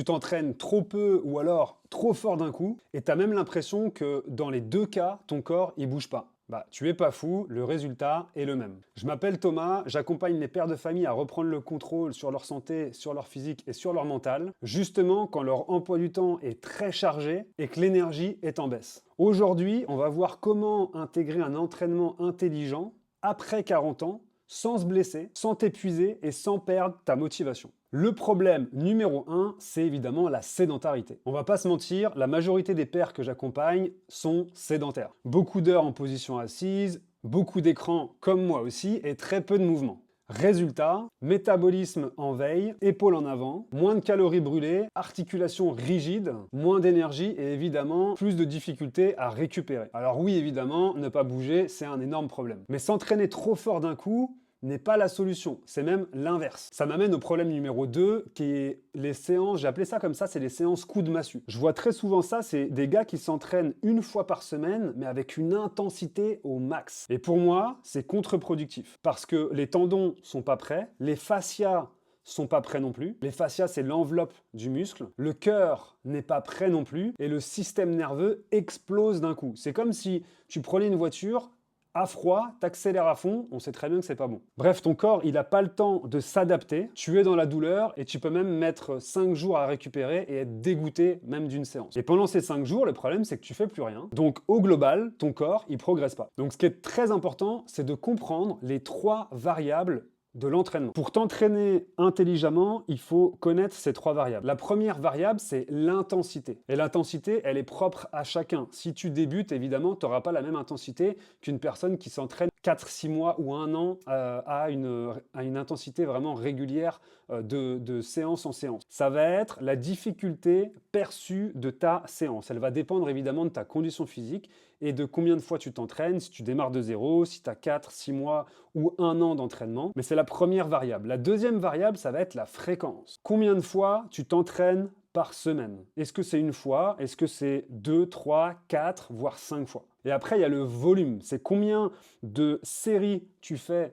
Tu t'entraînes trop peu ou alors trop fort d'un coup, et tu as même l'impression que dans les deux cas, ton corps, il bouge pas. Bah, tu es pas fou, le résultat est le même. Je m'appelle Thomas, j'accompagne les pères de famille à reprendre le contrôle sur leur santé, sur leur physique et sur leur mental, justement quand leur emploi du temps est très chargé et que l'énergie est en baisse. Aujourd'hui, on va voir comment intégrer un entraînement intelligent après 40 ans, sans se blesser, sans t'épuiser et sans perdre ta motivation. Le problème numéro 1, c'est évidemment la sédentarité. On va pas se mentir, la majorité des pairs que j'accompagne sont sédentaires. Beaucoup d'heures en position assise, beaucoup d'écrans comme moi aussi et très peu de mouvement. Résultat, métabolisme en veille, épaules en avant, moins de calories brûlées, articulations rigides, moins d'énergie et évidemment plus de difficultés à récupérer. Alors oui, évidemment, ne pas bouger, c'est un énorme problème. Mais s'entraîner trop fort d'un coup, n'est pas la solution, c'est même l'inverse. Ça m'amène au problème numéro 2, qui est les séances, j'ai appelé ça comme ça, c'est les séances coup de massue. Je vois très souvent ça, c'est des gars qui s'entraînent une fois par semaine, mais avec une intensité au max. Et pour moi, c'est contre-productif, parce que les tendons sont pas prêts, les fascias sont pas prêts non plus. Les fascias, c'est l'enveloppe du muscle. Le cœur n'est pas prêt non plus, et le système nerveux explose d'un coup. C'est comme si tu prenais une voiture, à froid, t'accélères à fond, on sait très bien que c'est pas bon. Bref, ton corps, il n'a pas le temps de s'adapter, tu es dans la douleur et tu peux même mettre 5 jours à récupérer et être dégoûté même d'une séance. Et pendant ces 5 jours, le problème, c'est que tu fais plus rien. Donc, au global, ton corps, il progresse pas. Donc, ce qui est très important, c'est de comprendre les 3 variables de l'entraînement. Pour t'entraîner intelligemment, il faut connaître ces 3 variables. La première variable, c'est l'intensité. Et l'intensité, elle est propre à chacun. Si tu débutes, évidemment, tu n'auras pas la même intensité qu'une personne qui s'entraîne 4-6 mois ou 1 an à une intensité vraiment régulière de séance en séance. Ça va être la difficulté perçue de ta séance. Elle va dépendre évidemment de ta condition physique et de combien de fois tu t'entraînes, si tu démarres de zéro, si tu as 4, 6 mois ou 1 an d'entraînement. Mais c'est la première variable. La deuxième variable, ça va être la fréquence. Combien de fois tu t'entraînes par semaine? Est-ce que c'est une fois? Est-ce que c'est 2, 3, 4, voire 5 fois? Et après, il y a le volume. C'est combien de séries tu fais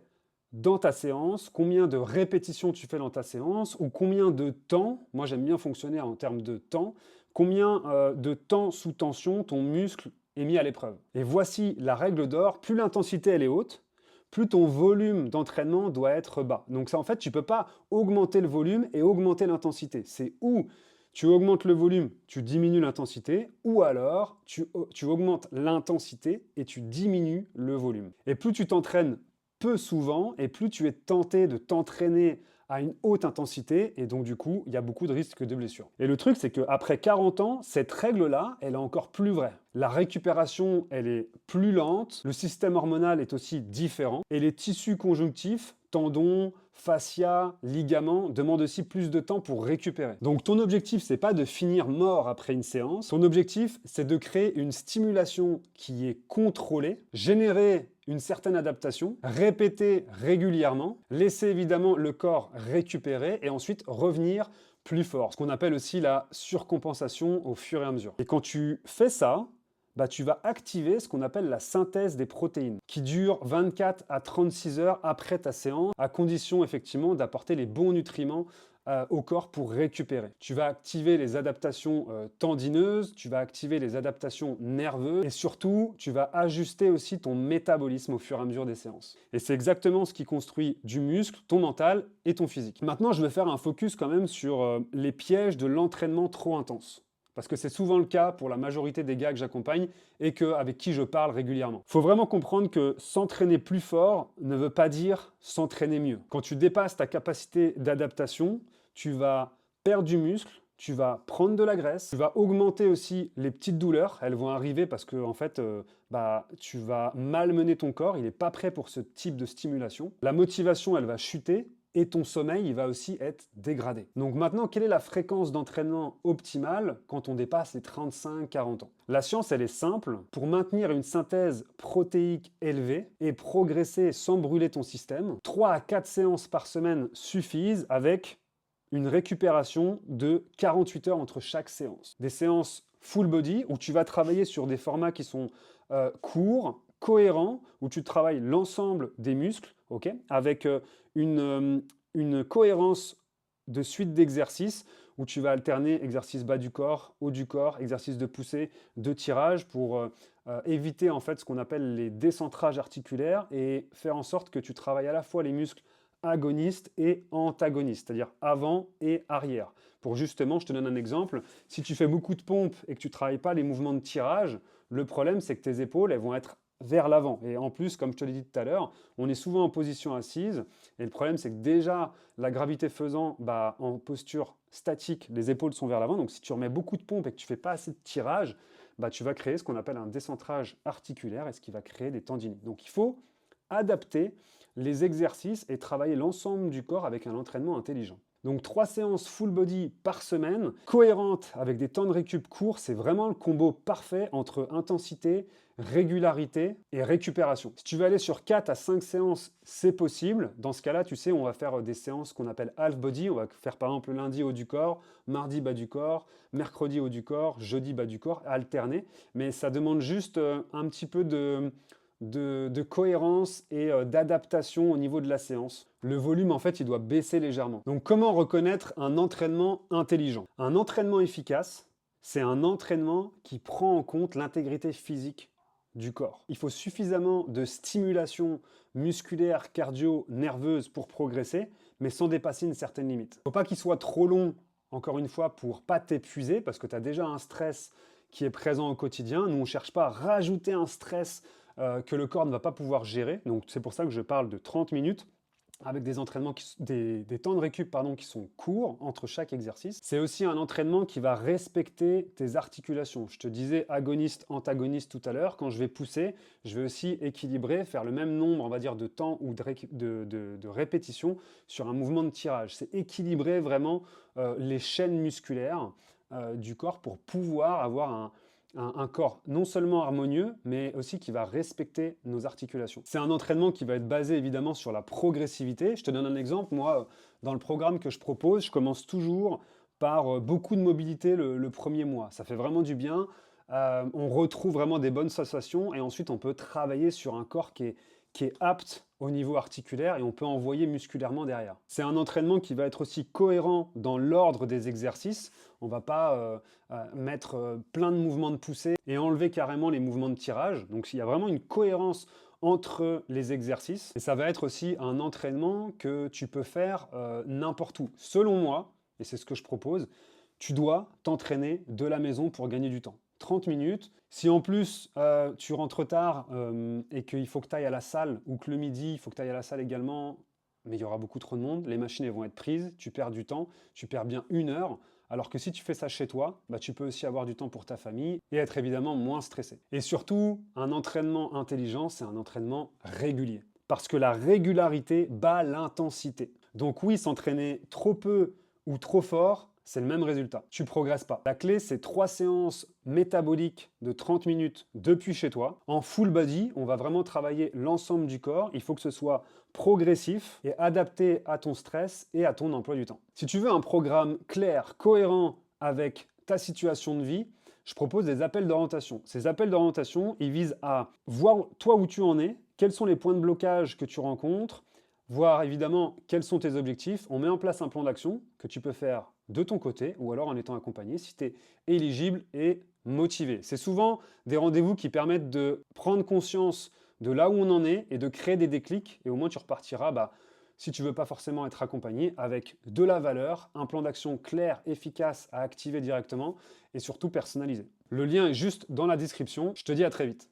dans ta séance, combien de répétitions tu fais dans ta séance, ou combien de temps, moi j'aime bien fonctionner en termes de temps, combien de temps sous tension ton muscle est mis à l'épreuve. Et voici la règle d'or, plus l'intensité elle est haute, plus ton volume d'entraînement doit être bas. Donc ça, en fait, tu ne peux pas augmenter le volume et augmenter l'intensité. C'est où tu augmentes le volume, tu diminues l'intensité, ou alors tu augmentes l'intensité et tu diminues le volume. Et plus tu t'entraînes peu souvent, et plus tu es tenté de t'entraîner à une haute intensité, et donc du coup, il y a beaucoup de risques de blessure. Et le truc, c'est qu'après 40 ans, cette règle-là, elle est encore plus vraie. La récupération, elle est plus lente, le système hormonal est aussi différent, et les tissus conjonctifs, tendons, fascia, ligaments, demandent aussi plus de temps pour récupérer. Donc ton objectif, c'est pas de finir mort après une séance, ton objectif, c'est de créer une stimulation qui est contrôlée, générer une certaine adaptation, répéter régulièrement, laisser évidemment le corps récupérer et ensuite revenir plus fort. Ce qu'on appelle aussi la surcompensation au fur et à mesure. Et quand tu fais ça, bah, tu vas activer ce qu'on appelle la synthèse des protéines, qui dure 24 à 36 heures après ta séance, à condition effectivement d'apporter les bons nutriments au corps pour récupérer. Tu vas activer les adaptations tendineuses, tu vas activer les adaptations nerveuses et surtout, tu vas ajuster aussi ton métabolisme au fur et à mesure des séances. Et c'est exactement ce qui construit du muscle, ton mental et ton physique. Maintenant, je vais faire un focus quand même sur les pièges de l'entraînement trop intense. Parce que c'est souvent le cas pour la majorité des gars que j'accompagne et avec qui je parle régulièrement. Il faut vraiment comprendre que s'entraîner plus fort ne veut pas dire s'entraîner mieux. Quand tu dépasses ta capacité d'adaptation, tu vas perdre du muscle, tu vas prendre de la graisse, tu vas augmenter aussi les petites douleurs, elles vont arriver parce que en fait, tu vas malmener ton corps, il n'est pas prêt pour ce type de stimulation. La motivation, elle va chuter, et ton sommeil il va aussi être dégradé. Donc maintenant, quelle est la fréquence d'entraînement optimale quand on dépasse les 35-40 ans? La science, elle est simple. Pour maintenir une synthèse protéique élevée et progresser sans brûler ton système, 3 à 4 séances par semaine suffisent avec une récupération de 48 heures entre chaque séance. Des séances full body où tu vas travailler sur des formats qui sont courts, cohérent, où tu travailles l'ensemble des muscles, okay, avec une cohérence de suite d'exercices, où tu vas alterner exercice bas du corps, haut du corps, exercice de poussée, de tirage pour éviter en fait ce qu'on appelle les décentrages articulaires et faire en sorte que tu travailles à la fois les muscles agonistes et antagonistes, c'est-à-dire avant et arrière. Pour justement, je te donne un exemple, si tu fais beaucoup de pompes et que tu ne travailles pas les mouvements de tirage, le problème c'est que tes épaules elles vont être vers l'avant. Et en plus, comme je te l'ai dit tout à l'heure, on est souvent en position assise. Et le problème, c'est que déjà, la gravité faisant, en posture statique, les épaules sont vers l'avant. Donc, si tu remets beaucoup de pompes et que tu ne fais pas assez de tirage, tu vas créer ce qu'on appelle un décentrage articulaire et ce qui va créer des tendinites. Donc, il faut adapter les exercices et travailler l'ensemble du corps avec un entraînement intelligent. Donc 3 séances full body par semaine, cohérentes avec des temps de récup courts, c'est vraiment le combo parfait entre intensité, régularité et récupération. Si tu veux aller sur 4 à 5 séances, c'est possible. Dans ce cas-là, tu sais, on va faire des séances qu'on appelle half body. On va faire par exemple lundi haut du corps, mardi bas du corps, mercredi haut du corps, jeudi bas du corps, alterner. Mais ça demande juste un petit peu de cohérence et d'adaptation au niveau de la séance. Le volume, en fait, il doit baisser légèrement. Donc, comment reconnaître un entraînement intelligent? Un entraînement efficace, c'est un entraînement qui prend en compte l'intégrité physique du corps. Il faut suffisamment de stimulation musculaire, cardio, nerveuse pour progresser, mais sans dépasser une certaine limite. Il ne faut pas qu'il soit trop long, encore une fois, pour ne pas t'épuiser, parce que tu as déjà un stress qui est présent au quotidien. Nous, on ne cherche pas à rajouter un stress que le corps ne va pas pouvoir gérer. Donc, c'est pour ça que je parle de 30 minutes avec des entraînements, des temps de récup qui sont courts entre chaque exercice. C'est aussi un entraînement qui va respecter tes articulations. Je te disais agoniste, antagoniste tout à l'heure. Quand je vais pousser, je vais aussi équilibrer, faire le même nombre, on va dire, de temps ou de répétitions sur un mouvement de tirage. C'est équilibrer vraiment les chaînes musculaires du corps pour pouvoir avoir un corps non seulement harmonieux, mais aussi qui va respecter nos articulations. C'est un entraînement qui va être basé évidemment sur la progressivité. Je te donne un exemple. Moi, dans le programme que je propose, je commence toujours par beaucoup de mobilité le premier mois. Ça fait vraiment du bien. On retrouve vraiment des bonnes sensations et ensuite on peut travailler sur un corps qui est apte au niveau articulaire et on peut envoyer musculairement derrière. C'est un entraînement qui va être aussi cohérent dans l'ordre des exercices. On ne va pas mettre plein de mouvements de poussée et enlever carrément les mouvements de tirage. Donc il y a vraiment une cohérence entre les exercices. Et ça va être aussi un entraînement que tu peux faire n'importe où. Selon moi, et c'est ce que je propose, tu dois t'entraîner de la maison pour gagner du temps. 30 minutes. Si en plus tu rentres tard et qu'il faut que tu ailles à la salle ou que le midi, il faut que tu ailles à la salle également, mais il y aura beaucoup trop de monde, les machines elles vont être prises, tu perds du temps, tu perds bien 1 heure. Alors que si tu fais ça chez toi, tu peux aussi avoir du temps pour ta famille et être évidemment moins stressé. Et surtout, un entraînement intelligent, c'est un entraînement régulier. Parce que la régularité bat l'intensité. Donc oui, s'entraîner trop peu ou trop fort, c'est le même résultat. Tu ne progresses pas. La clé, c'est 3 séances métaboliques de 30 minutes depuis chez toi. En full body, on va vraiment travailler l'ensemble du corps. Il faut que ce soit progressif et adapté à ton stress et à ton emploi du temps. Si tu veux un programme clair, cohérent avec ta situation de vie, je propose des appels d'orientation. Ces appels d'orientation, ils visent à voir toi où tu en es, quels sont les points de blocage que tu rencontres, voir évidemment quels sont tes objectifs. On met en place un plan d'action que tu peux faire de ton côté ou alors en étant accompagné si tu es éligible et motivé. C'est souvent des rendez-vous qui permettent de prendre conscience de là où on en est et de créer des déclics et au moins tu repartiras, si tu ne veux pas forcément être accompagné, avec de la valeur, un plan d'action clair, efficace à activer directement et surtout personnalisé. Le lien est juste dans la description. Je te dis à très vite.